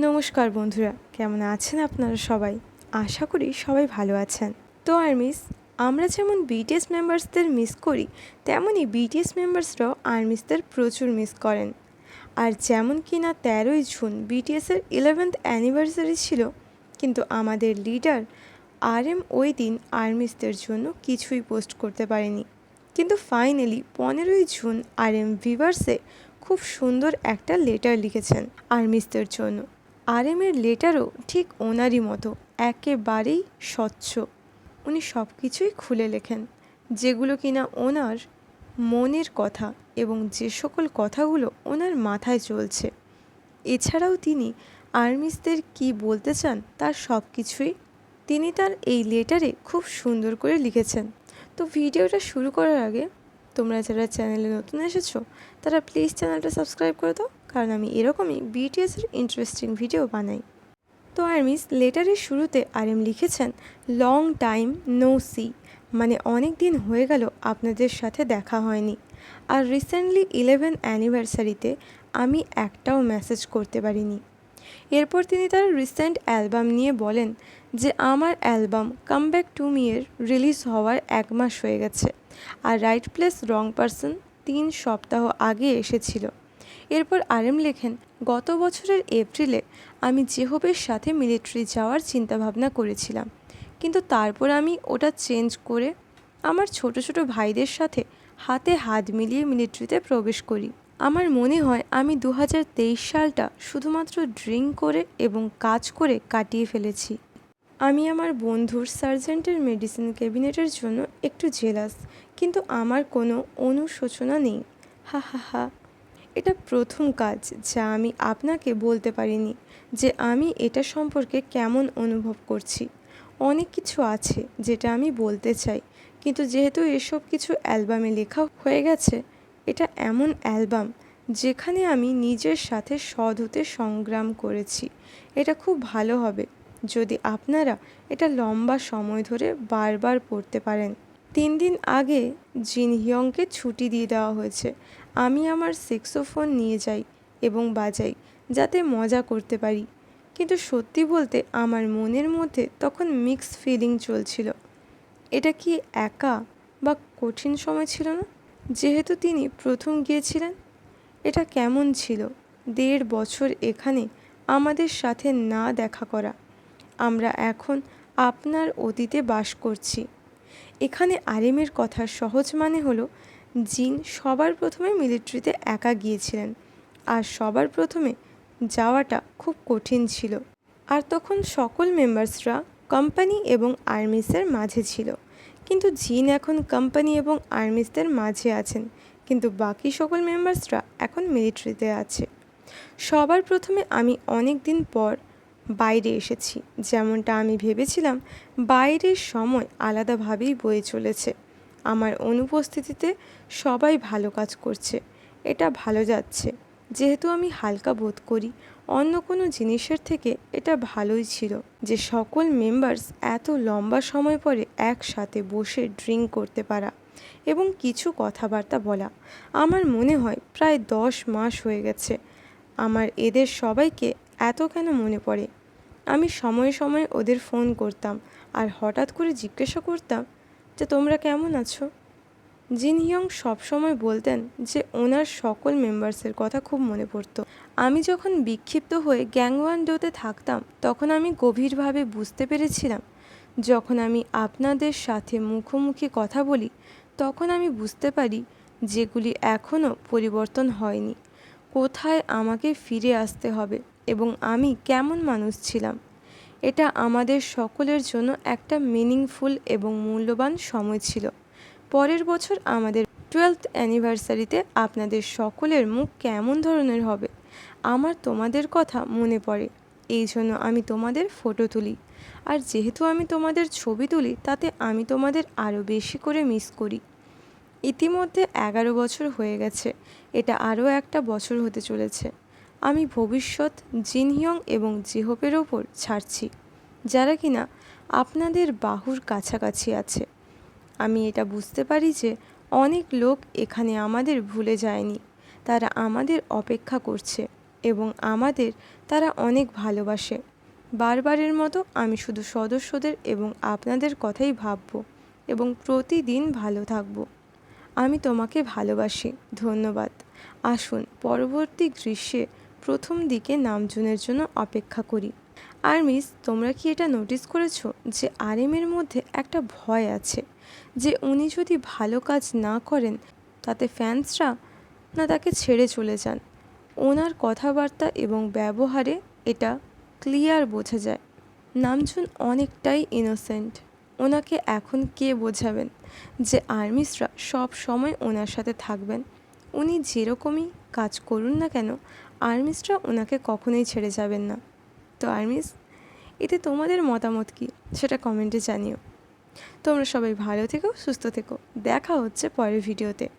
নমস্কার বন্ধুরা, কেমন আছেন আপনারা সবাই? আশা করি সবাই ভালো আছেন। তো আর্মিস, আমরা যেমন বিটিএস মেম্বার্সদের মিস করি, তেমনই বিটিএস মেম্বার্সরাও আর্মিসদের প্রচুর মিস করেন। আর যেমন কিনা 13ই জুন বিটিএসের 11th অ্যানিভার্সারি ছিল, কিন্তু আমাদের লিডার RM ওই দিন আর্মিসদের জন্য কিছুই পোস্ট করতে পারেনি। কিন্তু ফাইনালি 15ই জুন RM ভিভার্সে খুব সুন্দর একটা লেটার লিখেছেন আর্মিসদের জন্য। RMের লেটারও ঠিক ওনারই মতো, একেবারেই স্বচ্ছ। উনি সব কিছুই খুলে লেখেন, যেগুলো কিনা ওনার মনের কথা এবং যে সকল কথাগুলো ওনার মাথায় চলছে। এছাড়াও তিনি আর্মিসদের কি বলতে চান তার সব কিছুই তিনি তার এই লেটারে খুব সুন্দর করে লিখেছেন। তো ভিডিওটা শুরু করার আগে তোমরা যারা চ্যানেলে নতুন এসেছো তারা প্লিজ চ্যানেলটা সাবস্ক্রাইব করে দাও, কারণ আমি এরকমই বিটিএসের ইন্টারেস্টিং ভিডিও বানাই। তো আর্মিস লেটারের শুরুতে RM লিখেছেন, লং টাইম নো সি, মানে অনেক দিন হয়ে গেল আপনাদের সাথে দেখা হয়নি। আর রিসেন্টলি 11 অ্যানিভার্সারিতে আমি একটাও মেসেজ করতে পারিনি। এরপর তিনি তার রিসেন্ট অ্যালবাম নিয়ে বলেন যে আমার album come back to me এর রিলিজ হওয়ার 1 মাস হয়ে গেছে, আর রাইট প্লেস রং পারসন 3 সপ্তাহ আগে এসেছিল। এরপর RM লেখেন, গত বছরের এপ্রিলে আমি জেহোবের সাথে মিলিটারি যাওয়ার চিন্তাভাবনা করেছিলাম, কিন্তু তারপর আমি ওটা চেঞ্জ করে আমার ছোট ছোট ভাইদের সাথে হাতে হাত মিলিয়ে মিলিটারিতে প্রবেশ করি। আমার মনে হয় আমি 2023 সালটা শুধুমাত্র ড্রিঙ্ক করে এবং কাজ করে কাটিয়ে ফেলেছি। আমি আমার বন্ধুর সার্জেন্টের মেডিসিন ক্যাবিনেটের জন্য একটু জেলাস, কিন্তু আমার কোনো অনুশোচনা নেই। হা হা হা। এটা প্রথম কাজ যা আমি আপনাকে বলতে পারিনি যে আমি এটা সম্পর্কে কেমন অনুভব করছি। অনেক কিছু আছে যেটা আমি বলতে চাই, কিন্তু যেহেতু এসব কিছু অ্যালবামে লেখা হয়ে গেছে, এটা এমন অ্যালবাম যেখানে আমি নিজের সাথে সৎ হতে সংগ্রাম করেছি। এটা খুব ভালো হবে যদি আপনারা এটা লম্বা সময় ধরে বারবার পড়তে পারেন। 3 দিন আগে জিন হিয়ংকে ছুটি দিয়ে দেওয়া হয়েছে। আমি আমার স্যাক্সোফোন নিয়ে যাই এবং বাজাই যাতে মজা করতে পারি, কিন্তু সত্যি বলতে আমার মনের মধ্যে তখন মিক্সড ফিলিং চলছিল। এটা কি একা বা কঠিন সময় ছিল না? যেহেতু তিনি প্রথম গিয়েছিলেন। এটা কেমন ছিল 1.5 বছর এখানে আমাদের সাথে না দেখা করা? আমরা এখন আপনার অতীতে বাস করছি। এখানে RMের কথার সহজ মানে হলো, জিন সবার প্রথমে মিলিটারিতে একা গিয়েছিলেন, আর সবার প্রথমে যাওয়াটা খুব কঠিন ছিল। আর তখন সকল মেম্বার্সরা কোম্পানি এবং আর্মিসের মাঝে ছিল, কিন্তু জিন এখন কোম্পানি এবং আর্মিসদের মাঝে আছেন, কিন্তু বাকি সকল মেম্বার্সরা এখন মিলিটারিতে আছে। সবার প্রথমে আমি অনেক দিন পর বাইরে এসেছি। যেমনটা আমি ভেবেছিলাম, বাইরের সময় আলাদাভাবেই বয়ে চলেছে। আমার অনুপস্থিতিতে সবাই ভালো কাজ করছে, এটা ভালো যাচ্ছে। যেহেতু আমি হালকা বোধ করি, অন্য কোনো জিনিসের থেকে এটা ভালোই ছিল যে সকল মেম্বার্স এত লম্বা সময় পরে একসাথে বসে ড্রিঙ্ক করতে পারা এবং কিছু কথাবার্তা বলা। আমার মনে হয় প্রায় 10 মাস হয়ে গেছে আমার এদের সবাইকে এত কেন মনে পড়ে। আমি সময়ে সময়ে ওদের ফোন করতাম আর হঠাৎ করে জিজ্ঞাসা করতাম যে তোমরা কেমন আছো। জিন হিয়ং সবসময় বলতেন যে ওনার সকল মেম্বার্সের কথা খুব মনে পড়তো। আমি যখন বিক্ষিপ্ত হয়ে গ্যাংওয়ান-ডোতে থাকতাম, তখন আমি গভীরভাবে বুঝতে পেরেছিলাম। যখন আমি আপনাদের সাথে মুখোমুখি কথা বলি, তখন আমি বুঝতে পারি যেগুলি এখনও পরিবর্তন হয়নি, কোথায় আমাকে ফিরে আসতে হবে এবং আমি কেমন মানুষ ছিলাম। এটা আমাদের সকলের জন্য একটা মিনিংফুল এবং মূল্যবান সময় ছিল। পরের বছর আমাদের 12th অ্যানিভার্সারিতে আপনাদের সকলের মুখ কেমন ধরনের হবে আমার তোমাদের কথা মনে পড়ে। এই জন্য আমি তোমাদের ফটো তুলি, আর যেহেতু আমি তোমাদের ছবি তুলি তাতে আমি তোমাদের আরও বেশি করে মিস করি। ইতিমধ্যে 11 বছর হয়ে গেছে, এটা আরও একটা বছর হতে চলেছে। আমি ভবিষ্যৎ জিন হিয়ং এবং জেহোপের ওপর ছাড়ছি, যারা কিনা আপনাদের বাহুর কাছাকাছি আছে। আমি এটা বুঝতে পারি যে অনেক লোক এখানে আমাদের ভুলে যায়নি, তারা আমাদের অপেক্ষা করছে। এবং আমাদের তারা অনেক ভালোবাসে। বারবারের মতো আমি শুধু সদস্যদের এবং আপনাদের কথাই ভাবব এবং প্রতিদিন ভালো থাকব। আমি তোমাকে ভালোবাসি। ধন্যবাদ। আসুন পরবর্তী গ্রীষ্মে প্রথম দিকে নামজুনের জন্য অপেক্ষা করি। আর মিস, তোমরা কি এটা নোটিস করেছো যে আরএমের মধ্যে একটা ভয় আছে যে উনি যদি ভালো কাজ না করেন তাতে ফ্যান্সরা না তাকে ছেড়ে চলে যান। ওনার কথাবার্তা এবং ব্যবহারে এটা ক্লিয়ার বোঝা যায়। নামজুন অনেকটাই ইনোসেন্ট। ওনাকে এখন কে বোঝাবেন যে আর্মিসরা সব সময় ওনার সাথে থাকবেন? উনি যেরকমই কাজ করুন না কেন, আর্মিসরা ওনাকে কখনোই ছেড়ে যাবেন না। তো আর্মিস, এতে তোমাদের মতামত কী সেটা কমেন্টে জানিও। তোমরা সবাই ভালো থেকো, সুস্থ থেকো। দেখা হচ্ছে পরের ভিডিওতে।